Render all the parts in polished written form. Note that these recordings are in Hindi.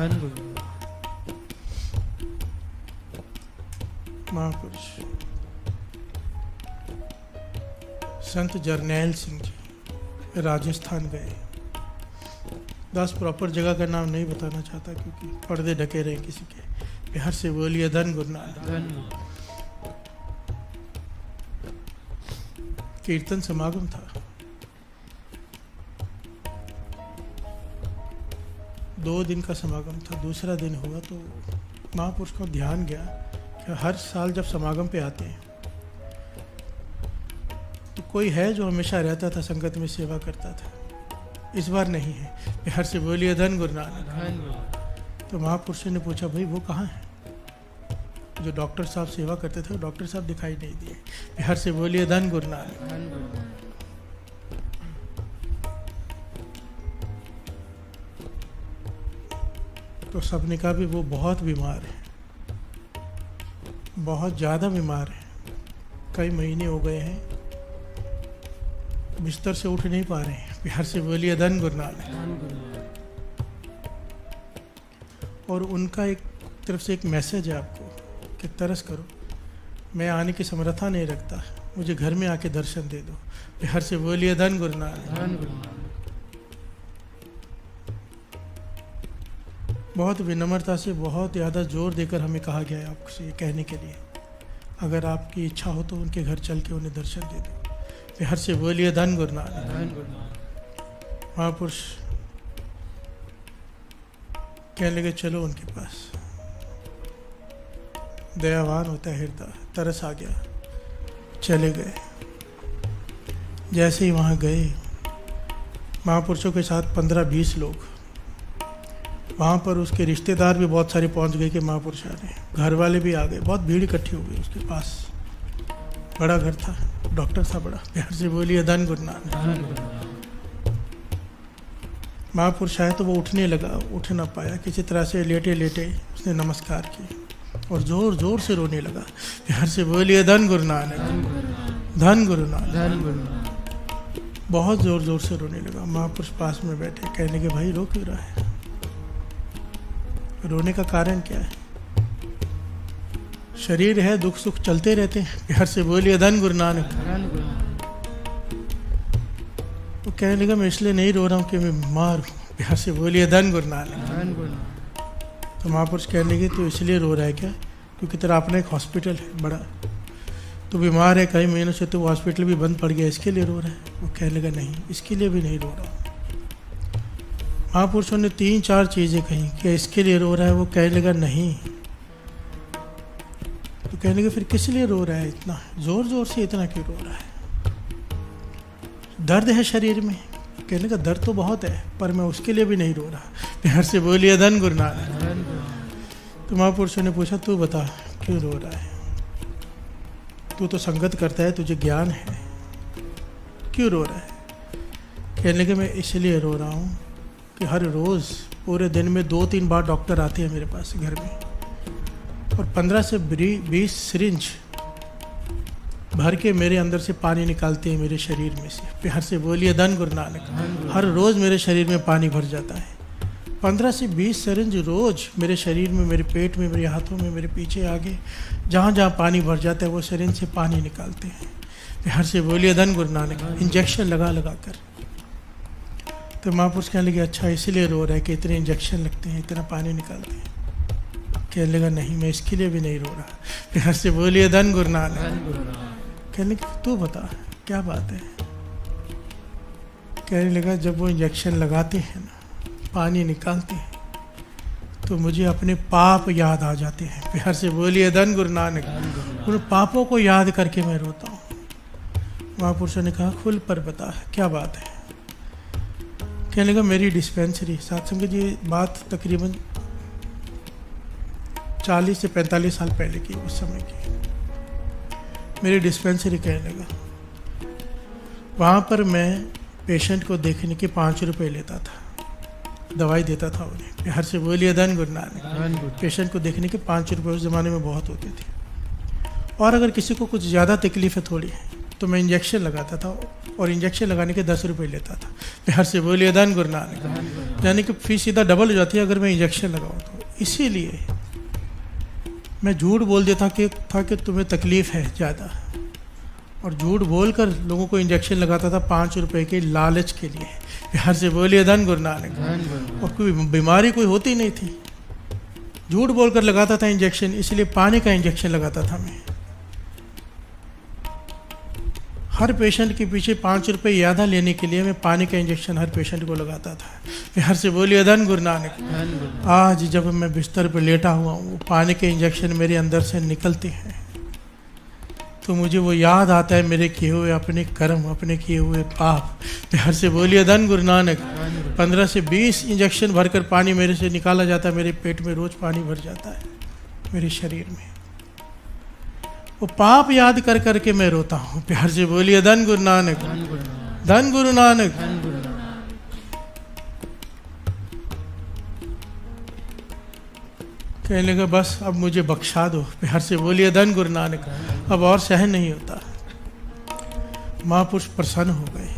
धन गुरु। महापुरुष संत जरनैल सिंह जी राजस्थान गए। दास प्रॉपर जगह का नाम नहीं बताना चाहता क्योंकि पर्दे ढके रहे किसी के। बिहार से बोलिए धन गुरु नानक। कीर्तन समागम था। 2 दिन का समागम था। दूसरा दिन हुआ तो महापुरुष को ध्यान गया कि हर साल जब समागम पे आते हैं तो कोई है जो हमेशा रहता था, संगत में सेवा करता था। इस बार नहीं है। बिहार से बोलिए धन गुरु नानक। तो महापुरुष ने पूछा, भाई वो कहाँ है? जो डॉक्टर साहब सेवा करते थे, डॉक्टर साहब दिखाई नहीं दिए। बिहार से बोलिए धन गुरु नानक। तो सबने कहा भी वो बहुत बीमार है, बहुत ज़्यादा बीमार है, कई महीने हो गए हैं, बिस्तर से उठ नहीं पा रहे हैं। बिहार से बोलिए धन गुरु नानक। और उनका एक तरफ से एक मैसेज है आपको कि तरस करो, मैं आने की समर्था नहीं रखता, मुझे घर में आके दर्शन दे दो। बिहार से बोलिए धन गुरु नानक। बहुत विनम्रता से, बहुत ज़्यादा जोर देकर हमें कहा गया है आपसे ये कहने के लिए, अगर आपकी इच्छा हो तो उनके घर चल के उन्हें दर्शन दे दो। बिहार से बोलिए धन गुरु नानक। महापुरुष कहने लगे चलो उनके पास। दयावान होता है हृदय, तरस आ गया, चले गए। जैसे ही वहाँ गए, महापुरुषों के साथ 15-20 लोग, वहाँ पर उसके रिश्तेदार भी बहुत सारे पहुँच गए कि महापुरुष आ रहे हैं, घर वाले भी आ गए, बहुत भीड़ इकट्ठी हो गई उसके पास। बड़ा घर था, डॉक्टर था बड़ा। बिहार से बोलिए धन गुरु नानक। महापुरुष आए तो वो उठने लगा, उठ ना पाया, किसी तरह से लेटे लेटे उसने नमस्कार की और जोर जोर से रोने लगा। बिहार से बोलिए धन गुरु नानक। धन गुरु नानक। बहुत जोर जोर से रोने लगा। महापुरुष पास में बैठे, कहने के भाई रो क्यों रहा है? रोने का कारण क्या है? शरीर है, दुख सुख चलते रहते हैं। बिहार से बोलिए धन गुरु नानक। वो कहने लगा मैं इसलिए नहीं रो रहा हूँ कि मैं बीमार हूँ। बिहार से बोलिए धन गुरु नानक। तो महापुरुष कहने लगे तो इसलिए रो रहा है क्या? क्योंकि तेरा अपना एक हॉस्पिटल है बड़ा, तो बीमार है, कई महीनों से तो वो हॉस्पिटल भी बंद पड़ गया, इसके लिए रो रहा है? वो कहने लगा नहीं, इसके लिए भी नहीं रो रहा। महापुरुषों ने 3-4 चीज़ें कही कि इसके लिए रो रहा है। वो कहने लगा नहीं। तो कहने लगे फिर किस लिए रो रहा है इतना जोर जोर से, इतना क्यों रो रहा है? दर्द है शरीर में? कहने का दर्द तो बहुत है, पर मैं उसके लिए भी नहीं रो रहा। बिहार से बोलिए धन गुरु नानक। तो महापुरुषों ने पूछा तू बता क्यों रो रहा है? तू तो संगत करता है, तुझे ज्ञान है, क्यों रो रहा है? कहने लगे मैं इसलिए रो रहा हूँ कि हर रोज़ पूरे दिन में 2-3 बार डॉक्टर आते हैं मेरे पास घर में और 15 से 20 सिरिंज भर के मेरे अंदर से पानी निकालते हैं मेरे शरीर में से। बिहार से बोलिए धन गुरु नानक। हर रोज़ मेरे शरीर में पानी भर जाता है। 15 से 20 सिरिंज रोज़ मेरे शरीर में, मेरे पेट में, मेरे हाथों में, मेरे पीछे आगे, जहाँ जहाँ पानी भर जाता है वो सिरिंज से पानी निकालते हैं। बिहार से बोलिए धन गुरु नानक। इंजेक्शन लगा लगा कर। तो महापुरुष कहने लगे अच्छा इसलिए रो रहा है कि इतने इंजेक्शन लगते हैं, इतना पानी निकालते हैं? कहने लगा नहीं, मैं इसके लिए भी नहीं रो रहा। बिहार से बोलिए धन गुरु नानक। कहने लगे तू बता क्या बात है? कहने लगा जब वो इंजेक्शन लगाते हैं ना, पानी निकालते हैं, तो मुझे अपने पाप याद आ जाते हैं। बिहार से बोलिए धन गुरु नानक। उन पापों को याद करके मैं रोता हूँ। महापुरुषों ने कहा खुल पर बता क्या बात है? कहने लगा मेरी डिस्पेंसरी, साथ संगत जी बात तकरीबन 40 से 45 साल पहले की, उस समय की मेरी डिस्पेंसरी। कहने लगा वहाँ पर मैं पेशेंट को देखने के 5 रुपए लेता था, दवाई देता था उन्हें। बिहार से बोलिए धन गुरु नानक। पेशेंट को देखने के 5 रुपए उस ज़माने में बहुत होते थे। और अगर किसी को कुछ ज़्यादा तकलीफ है थोड़ी तो मैं इंजेक्शन लगाता था और इंजेक्शन लगाने के 10 रुपए लेता था। बिहार से बोलिए धन गुरु नानक। यानी कि फीस सीधा डबल हो जाती है अगर मैं इंजेक्शन लगाऊं तो। इसीलिए मैं झूठ बोल देता कि तुम्हें तकलीफ़ है ज़्यादा, और झूठ बोलकर लोगों को इंजेक्शन लगाता था 5 रुपए के लालच के लिए। बिहार से बोलिए धन गुरु नानक। और कोई बीमारी कोई होती नहीं थी, झूठ बोलकर लगाता था इंजेक्शन, इसलिए पानी का इंजेक्शन लगाता था मैं। हर पेशेंट के पीछे 5 रुपए ज़्यादा लेने के लिए मैं पानी का इंजेक्शन हर पेशेंट को लगाता था। बिहार से बोलिए धन गुरु नानक। आज जब मैं बिस्तर पर लेटा हुआ हूँ, पानी के इंजेक्शन मेरे अंदर से निकलते हैं तो मुझे वो याद आता है मेरे किए हुए अपने कर्म, अपने किए हुए पाप। बिहार से बोलिए धन गुरु नानक। 15 से 20 इंजेक्शन भरकर पानी मेरे से निकाला जाता है, मेरे पेट में रोज पानी भर जाता है मेरे शरीर में। वो पाप याद कर करके मैं रोता हूँ। प्यार से बोलिए धन गुरु नानक, धन गुरु नानक। कहने लगा बस अब मुझे बख्शा दो। प्यार से बोलिए धन गुरु नानक। अब और सहन नहीं होता। महापुरुष प्रसन्न हो गए।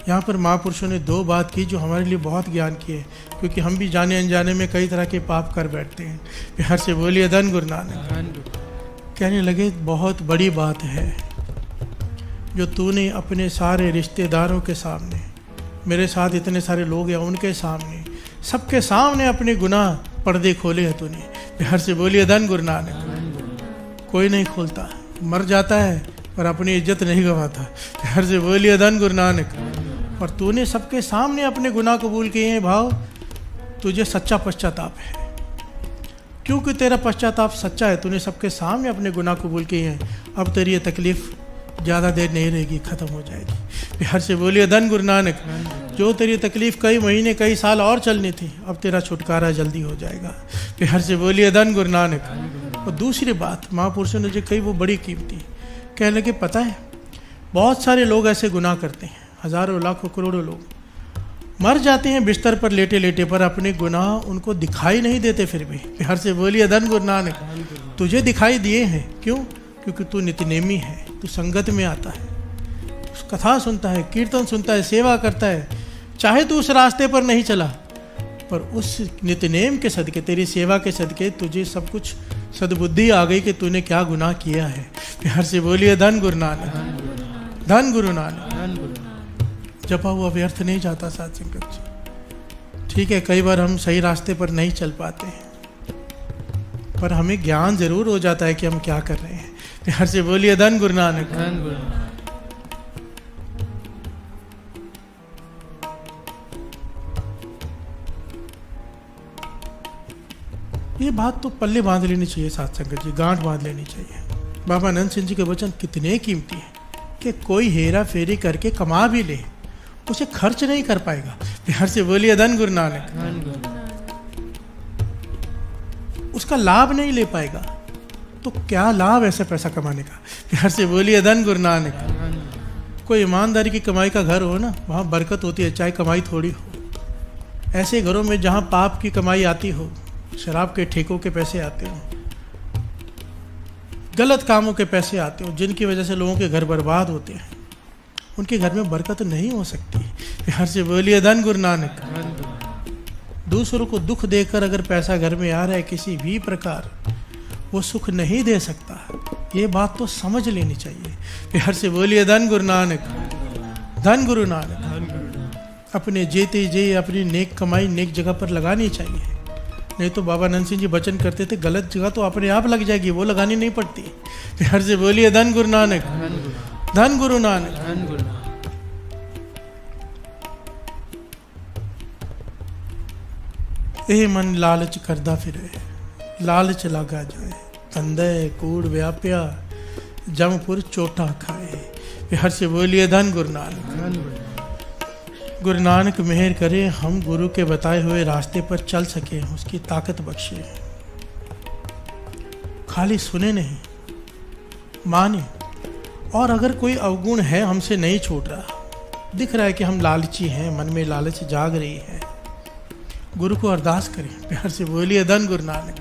यहाँ पर महापुरुषों ने 2 बात की जो हमारे लिए बहुत ज्ञान की है, क्योंकि हम भी जाने अनजाने में कई तरह के पाप कर बैठते हैं। प्यार से बोलिए धन गुरु नानक। कहने लगे बहुत बड़ी बात है जो तूने अपने सारे रिश्तेदारों के सामने, मेरे साथ इतने सारे लोग हैं उनके सामने, सबके सामने अपने गुनाह पर्दे खोले हैं तूने। प्यार से बोलिए धन गुरु नानक। कोई नहीं खोलता, मर जाता है पर अपनी इज्जत नहीं गंवाता। प्यार से बोलिए धन गुरु नानक। और तूने सबके सामने अपने गुनाह कबूल किए हैं भाव, तुझे सच्चा पश्चाताप है। क्योंकि तेरा पश्चाताप सच्चा है, तूने सबके सामने अपने गुनाह कबूल किए हैं। अब तेरी ये तकलीफ ज़्यादा देर नहीं रहेगी, ख़त्म हो जाएगी। प्यार से बोलिए धन गुरु नानक। जो तेरी तकलीफ कई महीने कई साल और चलनी थी, अब तेरा छुटकारा जल्दी हो जाएगा। प्यार से बोलिए धन गुरु नानक। और दूसरी बात महापुरुषों ने जो कही वो बड़ी कीमती। कहने लगे पता है बहुत सारे लोग ऐसे गुनाह करते हैं, हज़ारों लाखों करोड़ों लोग मर जाते हैं बिस्तर पर लेटे लेटे, पर अपने गुनाह उनको दिखाई नहीं देते फिर भी। प्यार से बोलिए धन गुरु नानक। तुझे दिखाई दिए हैं, क्यों? क्योंकि तू नित्यनेमी है, तू संगत में आता है, कथा सुनता है, कीर्तन सुनता है, सेवा करता है। चाहे तू उस रास्ते पर नहीं चला, पर उस नित्यनेम के सदके, तेरी सेवा के सदके तुझे सब कुछ सद्बुद्धि आ गई कि तूने क्या गुनाह किया है। प्यार से बोलिए धन गुरु नानक, धन गुरु नानक। जपा हुआ व्यर्थ नहीं जाता साथ संगत जी। ठीक है, कई बार हम सही रास्ते पर नहीं चल पाते हैं, पर हमें ज्ञान जरूर हो जाता है कि हम क्या कर रहे हैं। प्यार से बोलिए धन गुरु नानक, धन गुरु नानक। ये बात तो पल्ले बांध लेनी चाहिए साथ संगत जी, गांठ बांध लेनी चाहिए। बाबा नंद सिंह जी के वचन कितने कीमती हैं कि कोई हेरा फेरी करके कमा भी ले, उसे खर्च नहीं कर पाएगा। प्यार से बोलिए धन गुरु नानक। उसका लाभ नहीं ले पाएगा, तो क्या लाभ ऐसे पैसा कमाने का। प्यार से बोलिए धन गुरु नानक। कोई ईमानदारी की कमाई का घर हो ना, वहाँ बरकत होती है, चाहे कमाई थोड़ी हो। ऐसे घरों में जहाँ पाप की कमाई आती हो, शराब के ठेकों के पैसे आते हो, गलत कामों के पैसे आते हो, जिनकी वजह से लोगों के घर बर्बाद होते हैं, उनके घर में बरकत नहीं हो सकती। प्यार से बोलिए धन गुरु नानक। दूसरों को दुख देकर अगर पैसा घर में आ रहा है किसी भी प्रकार, वो सुख नहीं दे सकता। ये बात तो समझ लेनी चाहिए। प्यार से बोलिए धन गुरु नानक, धन गुरु नानक। अपने जेते जे अपनी नेक कमाई नेक जगह पर लगानी चाहिए, नहीं तो बाबा नंद सिंह जी वचन करते थे गलत जगह तो अपने आप लग जाएगी, वो लगानी नहीं पड़ती। प्यार से बोलिए धन गुरु नानक, धन गुरु नानक, धन गुरु नानक। ए मन लालच करदा फिरे, लालच लागा जाए, तंदे कूड़ व्याप्या, जमपुर चोटा खाए। प्यार से बोलिए धन गुरु नानक, धन गुरु नानक। गुरु नानक मेहर करे हम गुरु के बताए हुए रास्ते पर चल सके, उसकी ताकत बख्शे। खाली सुने नहीं, माने। और अगर कोई अवगुण है हमसे नहीं छूट रहा, दिख रहा है कि हम लालची हैं, मन में लालच जाग रही है, गुरु को अरदास करें। प्यार से बोलिए धन गुरु नानक,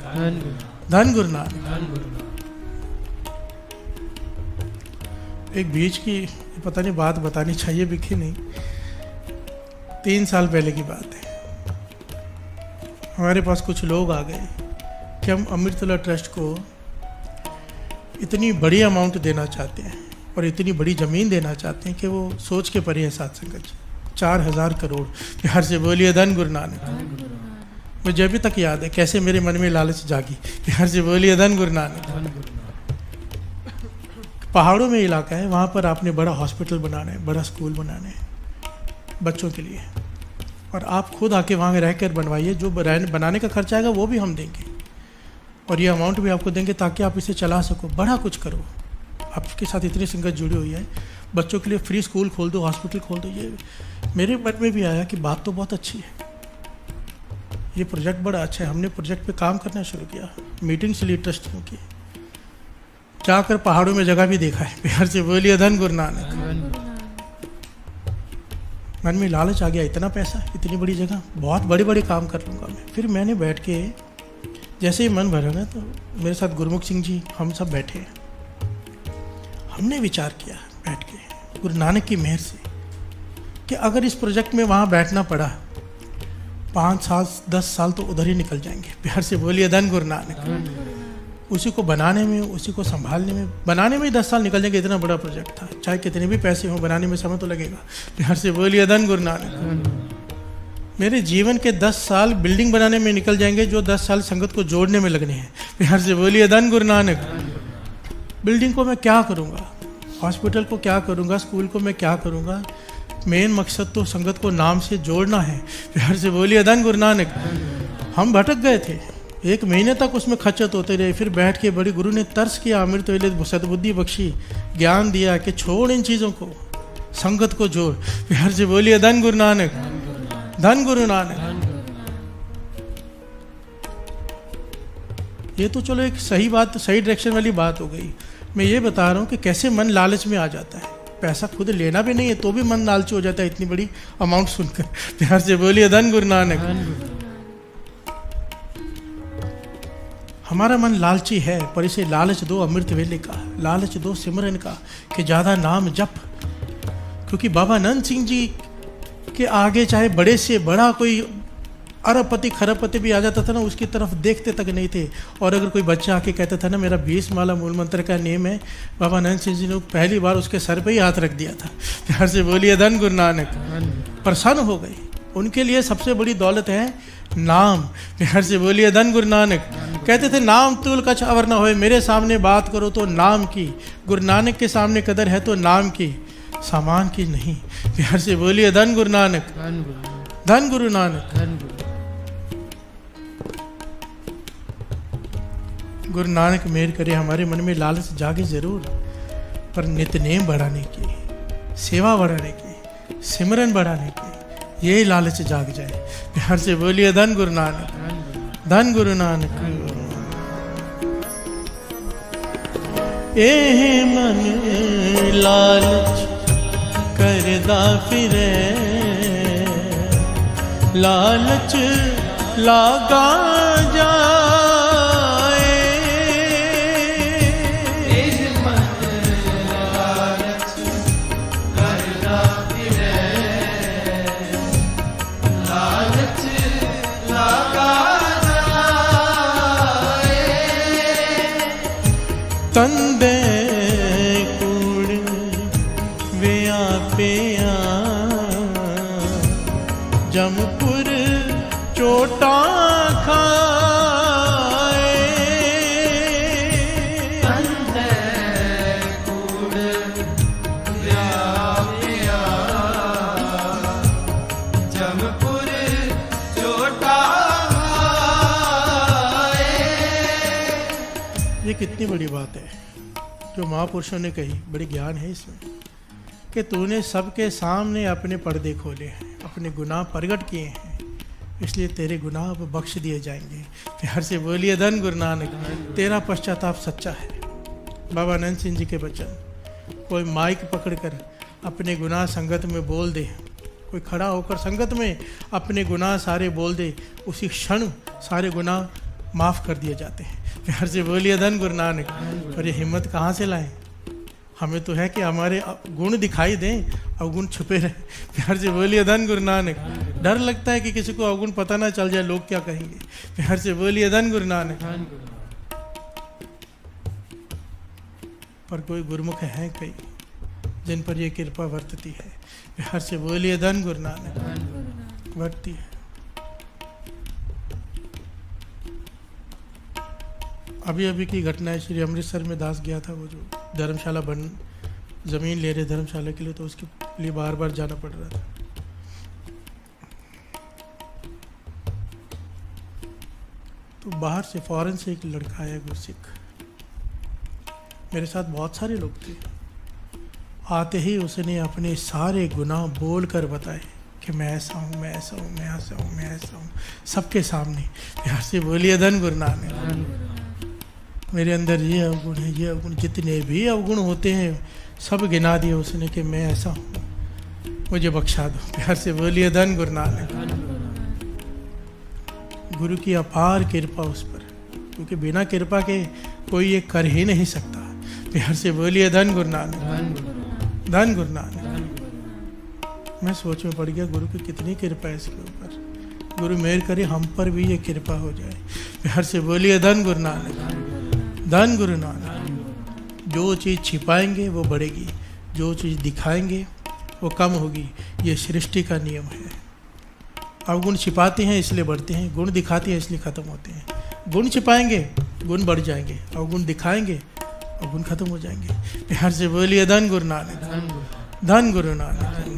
धन गुरु नानक। एक बीच की पता नहीं बात बतानी चाहिए भी कि नहीं। 3 साल पहले की बात है, हमारे पास कुछ लोग आ गए कि हम अमृततुल्ला ट्रस्ट को इतनी बड़ी अमाउंट देना चाहते हैं और इतनी बड़ी ज़मीन देना चाहते हैं कि वो सोच के परे है साथ संगत। 4000 करोड़। प्यार से बोलिए धन गुरु नानक। मुझे अभी तक याद है कैसे मेरे मन में लालच जागी। प्यार से बोलिए धन गुरु नानक। पहाड़ों में इलाका है, वहाँ पर आपने बड़ा हॉस्पिटल बनाना है, बड़ा स्कूल बनाना है बच्चों के लिए, और आप खुद आके वहाँ रहकर बनवाइए। जो बनाने का खर्चा आएगा वो भी हम देंगे और ये अमाउंट भी आपको देंगे ताकि आप इसे चला सको, बड़ा कुछ करो। आपके साथ इतनी संगत जुड़ी हुई है, बच्चों के लिए फ्री स्कूल खोल दो, हॉस्पिटल खोल दो। ये मेरे मन में भी आया कि बात तो बहुत अच्छी है, ये प्रोजेक्ट बड़ा अच्छा है। हमने प्रोजेक्ट पे काम करना शुरू किया, मीटिंग्स ली ट्रस्टियों की, जाकर पहाड़ों में जगह भी देखा है। प्यार से बोलिए धन गुरु नानक। मन में लालच आ गया, इतना पैसा, इतनी बड़ी जगह, बहुत बड़े बड़े काम कर लूँगा मैं। फिर मैंने बैठ के जैसे ही मन भरा ना, तो मेरे साथ गुरमुख सिंह जी, हम सब बैठे, हमने विचार किया बैठ के गुरु नानक की मेहर से कि अगर इस प्रोजेक्ट में वहाँ बैठना पड़ा 5 साल 10 साल तो उधर ही निकल जाएंगे। प्यार से बोलिए धन गुरु नानक। उसी को बनाने में, उसी को संभालने में, बनाने में ही 10 साल निकल जाएंगे। इतना बड़ा प्रोजेक्ट था, चाहे कितने भी पैसे हों, बनाने में समय तो लगेगा। प्यार से बोलिए धन गुरु नानक। मेरे जीवन के 10 साल बिल्डिंग बनाने में निकल जाएंगे, जो 10 साल संगत को जोड़ने में लगने हैं। प्यार से बोलिए धन गुरु नानक। बिल्डिंग को मैं क्या करूँगा, हॉस्पिटल को क्या करूँगा, स्कूल को मैं क्या करूँगा, मेन मकसद तो संगत को नाम से जोड़ना है। प्यार से बोलिए धन गुरु नानक। हम भटक गए थे, 1 महीने तक उसमें खच्चत होते रहे। फिर बैठ के बड़ी गुरु ने तरस किया, अमृत वेले सद्बुद्धि बख्शी, ज्ञान दिया कि छोड़ इन चीज़ों को, संगत को जोड़। प्यार से बोलिए धन गुरु नानक। धन गुरु नानक। ये तो चलो एक सही बात, सही डायरेक्शन वाली बात हो गई। मैं ये बता रहा हूँ कि कैसे मन लालच में आ जाता है। पैसा खुद लेना भी नहीं है तो भी मन लालची हो जाता है इतनी बड़ी अमाउंट सुनकर। प्यार से बोलिए धन गुरु नानक। हमारा मन लालची है, पर इसे लालच दो अमृत वेले का, लालच दो सिमरन का, कि ज़्यादा नाम जप। क्योंकि बाबा नंद सिंह जी के आगे चाहे बड़े से बड़ा कोई अरबपति खरबपति भी आ जाता था ना, उसकी तरफ देखते तक नहीं थे। और अगर कोई बच्चा आके कहता था ना मेरा 20 माला मूल मंत्र का नेम है, बाबा नंद सिंह जी ने पहली बार उसके सर पे ही हाथ रख दिया था। प्यार से बोलिए धन गुरु नानक। प्रसन्न हो गए। उनके लिए सबसे बड़ी दौलत है नाम। प्यार से बोलिए धन गुरु नानक। कहते थे नाम तुल कछ अवर न होए, मेरे सामने बात करो तो नाम की। गुरु नानक के सामने कदर है तो नाम की, सामान की नहीं। प्यार से बोलिए धन गुरु नानक। धन गुरु नानक। गुरु नानक मेहर करे, हमारे मन में लालच जागे जरूर, पर नित्यनेम बढ़ाने की, सेवा बढ़ाने की, सिमरन बढ़ाने की, ये लालच जाग जाए। प्यार से बोलिए धन गुरु नानक। धन गुरु नानक। ए मन लालच करदा फिरे, लालच लागा जाए। ए मन लालच करदा फिरे, लालच लागा जाए। तंदे कूड़ व्यापिया, जमपुर चोटा खाए। तंदे कूड़ व्यापिया, जमपुर चोटा खाए। ये कितनी बड़ी बात है जो महापुरुषों ने कही, बड़ी ज्ञान है इसमें, कि तूने सबके सामने अपने पर्दे खोले हैं, अपने गुनाह प्रगट किए हैं, इसलिए तेरे गुनाह अब बख्श दिए जाएंगे। प्यार से बोलिए धन गुरु नानक। तेरा पश्चाताप सच्चा है। बाबा नंद सिंह जी के वचन, कोई माइक पकड़कर अपने गुनाह संगत में बोल दे, कोई खड़ा होकर संगत में अपने गुनाह सारे बोल दे, उसी क्षण सारे गुनाह माफ़ कर दिए जाते हैं। प्यार से बोलिए धन गुरु नानक। पर ये हिम्मत कहाँ से लाएं? हमें तो है कि हमारे गुण दिखाई दें, अवगुण छुपे रहे। प्यार से बोलिए धन गुरु नानक। डर लगता है कि किसी को अवगुण पता ना चल जाए, लोग क्या कहेंगे। प्यार से बोलिए धन गुरु नानक। पर कोई गुरुमुख हैं कई जिन पर ये कृपा वर्तती है। प्यार से बोलिए धन गुरु नानक। वर्तती है। अभी अभी की घटना है, श्री अमृतसर में दास गया था, वो जो धर्मशाला बन ज़मीन ले रहे धर्मशाला के लिए, तो उसके लिए बार बार जाना पड़ रहा था। तो बाहर से फॉरेन से एक लड़का आया गुरसिख, मेरे साथ बहुत सारे लोग थे। आते ही उसने अपने सारे गुनाह बोल कर बताए कि मैं ऐसा हूँ, मैं ऐसा हूँ, मैं ऐसा हूँ, मैं ऐसा हूँ, सबके सामने। प्यार से बोलिए धन गुरु नानक। मेरे अंदर ये अवगुण है, ये अवगुण, जितने भी अवगुण होते हैं सब गिना दिए उसने कि मैं ऐसा हूँ, मुझे बख्शा दो। प्यार से बोलिए धन गुरु नानक। गुरु की अपार कृपा उस पर, क्योंकि बिना कृपा के कोई ये कर ही नहीं सकता। प्यार से बोलिए धन गुरु नानक। धन गुरु नानक। मैं सोच में पड़ गया, गुरु की कितनी कृपा है इसके ऊपर। गुरु मेहर करे हम पर भी ये कृपा हो जाए। प्यार से बोलिए धन गुरु नानक। धन गुरु नानक। जो चीज़ छिपाएंगे वो बढ़ेगी, जो चीज़ दिखाएंगे वो कम होगी। ये सृष्टि का नियम है। अवगुण छिपाते हैं इसलिए बढ़ते हैं, गुण दिखाते हैं इसलिए खत्म होते हैं। गुण छिपाएंगे गुण बढ़ जाएंगे, अवगुण दिखाएंगे अवगुण खत्म हो जाएंगे। प्यार से बोलिए धन गुरु नानक। धन गुरु नानक।